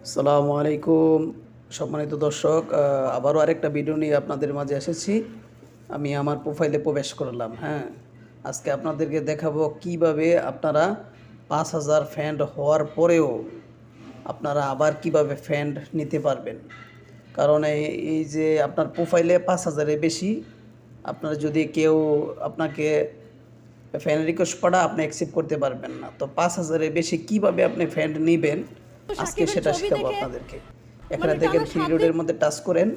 আসসালামু আলাইকুম সম্মানিত দর্শক, আবারও আরেকটা ভিডিও নিয়ে আপনাদের মাঝে এসেছি। আমি আমার প্রোফাইলে প্রবেশ করলাম। আজকে আপনাদেরকে দেখাবো কিভাবে আপনারা ৫,০০০ ফ্রেন্ড হওয়ার পরেও আপনারা আবার কিভাবে ফ্রেন্ড নিতে পারবেন। কারণ এই যে আপনার প্রোফাইলে ৫,০০০-এর বেশি আপনার যদি কেউ আপনাকে ফ্রেন্ড রিকোয়েস্ট করা আপনি অ্যাকসেপ্ট করতে পারবেন না। তো ৫,০০০-এর বেশি কিভাবে আপনি ফ্রেন্ড নেবেন আজকে সেটা শেখাবো আপনাদেরকে। এখানে দেখেন থ্রি ডটের মধ্যে টাচ করেন,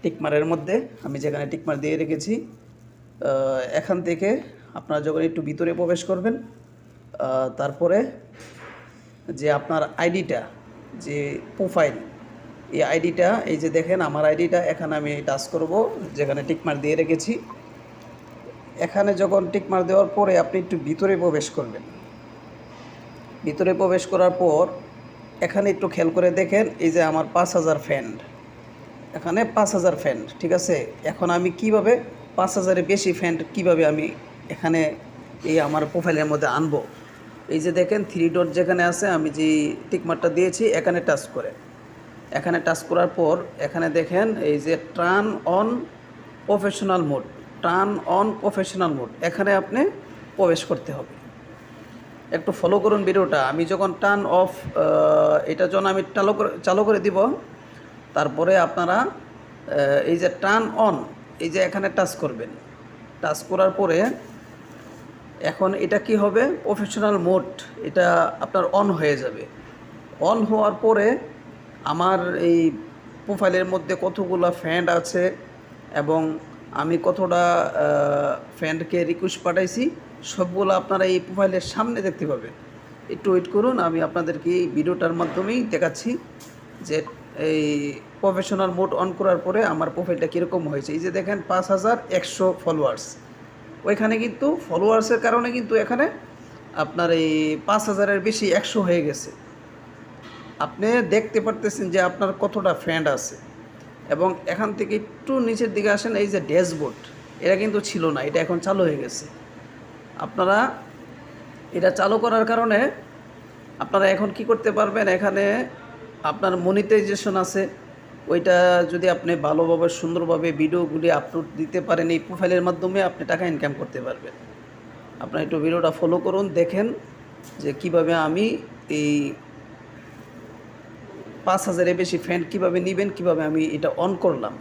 টিকমারের মধ্যে আমি যেখানে টিকমার দিয়ে রেখেছি, এখান থেকে আপনারা যখন একটু ভিতরে প্রবেশ করবেন, তারপরে যে আপনার আইডিটা, যে প্রোফাইল, এই আইডিটা, এই যে দেখেন আমার আইডিটা, এখানে আমি টাচ করব যেখানে টিকমার দিয়ে রেখেছি। এখানে যখন টিকমার দেওয়ার পরে আপনি একটু ভিতরে প্রবেশ করবেন। ভিতরে প্রবেশ করার পর এখানে একটু খেয়াল করে দেখেন, এই যে আমার ৫,০০০ ফ্রেন্ড, এখানে ৫,০০০ ফ্রেন্ড, ঠিক আছে। এখন আমি কিভাবে ৫,০০০-এর বেশি ফ্রেন্ড কিভাবে আমি এখানে এই আমার প্রোফাইলের মধ্যে আনবো। এই যে দেখেন থ্রি ডট যেখানে আছে, আমি যে টিকমারটা দিয়েছি এখানে টাচ করে, এখানে টাচ করার পর এখানে দেখেন এই যে turn on professional mode, turn on professional mode, এখানে আপনি প্রবেশ করতে হবে। একটু ফলো করুন ভিডিওটা। আমি যখন টার্ন অফ, এটা যখন আমি চালু করে দিব, তারপরে আপনারা এই যে টার্ন অন, এই যে এখানে টাচ করবেন। টাচ করার পরে এখন এটা কি হবে, প্রফেশনাল মোড, এটা আপনার অন হয়ে যাবে। অন হওয়ার পরে আমার এই প্রোফাইলের মধ্যে কতগুলো ফ্রেন্ড আছে এবং আমি কতটা ফ্রেন্ডকে রিকোয়েস্ট পাঠাইছি সবগুলো আপনারা এই প্রোফাইলের সামনে দেখতে পাবেন। একটু ওয়েট করুন, আমি আপনাদেরকে এই ভিডিওটার মাধ্যমেই দেখাচ্ছি যে এই প্রফেশনাল মোড অন করার পরে আমার প্রোফাইলটা কীরকম হয়েছে। এই যে দেখেন ৫,১০০ ফলোয়ার্স, ওইখানে কিন্তু ফলোয়ার্সের কারণে কিন্তু এখানে আপনার এই ৫,০০০-এর বেশি ১০০ হয়ে গেছে। আপনি দেখতে পারতেছেন যে আপনার কতটা ফ্রেন্ড আছে। এবং এখান থেকে একটু নিচের দিকে আসেন, এই যে ড্যাশবোর্ড, এটা কিন্তু ছিল না, এটা এখন চালু হয়ে গেছে। আপনারা এটা চালু করার কারণে আপনারা এখন কি করতে পারবেন, এখানে আপনার মনিটাইজেশন আছে, ওইটা যদি আপনি ভালোভাবে সুন্দরভাবে ভিডিওগুলি আপলোড দিতে পারেন এই প্রোফাইলের মাধ্যমে আপনি টাকা ইনকাম করতে পারবেন। আপনারা একটু ভিডিওটা ফলো করুন, দেখেন যে কিভাবে আমি এই ৫,০০০-এর বেশি ফ্রেন্ড কীভাবে নেবেন, কীভাবে আমি এটা অন করলাম।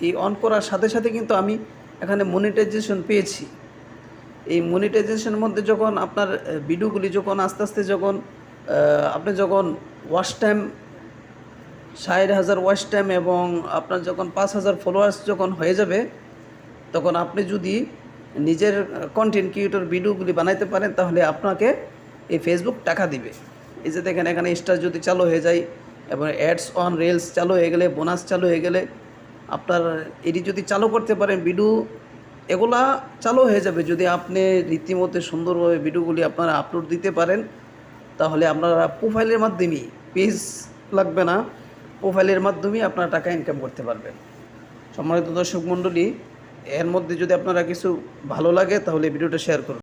এই অন করার সাথে সাথে কিন্তু আমি এখানে মনিটাইজেশন পেয়েছি। এই মনিটাইজেশনের মধ্যে যখন আপনার ভিডিওগুলি যখন আস্তে আস্তে যখন আপনি যখন ওয়াচ টাইম ৬০,০০০ ওয়াচ টাইম এবং আপনার যখন ৫,০০০ ফলোয়ার্স যখন হয়ে যাবে, তখন আপনি যদি নিজের কন্টেন্ট ক্রিয়েটর ভিডিওগুলি বানাইতে পারেন তাহলে আপনাকে এই ফেসবুক টাকা দিবে। এই যে দেখেন এখানে স্টার যদি চালু হয়ে যায় এবং অ্যাডস অন রিলস চালু হয়ে গেলে, বোনাস চালু হয়ে গেলে, আপনার এটি যদি চালু করতে পারেন ভিডিও, এগুলা চালু হয়ে যাবে যদি আপনি রীতিমতো সুন্দরভাবে ভিডিওগুলি আপনারা আপলোড দিতে পারেন। তাহলে আপনারা প্রোফাইলের মাধ্যমেই, পেজ লাগবে না, প্রোফাইলের মাধ্যমেই আপনারা টাকা ইনকাম করতে পারবেন। সম্মানিত দর্শক মণ্ডলী, এর মধ্যে যদি আপনারা কিছু ভালো লাগে তাহলে ভিডিওটা শেয়ার করুন।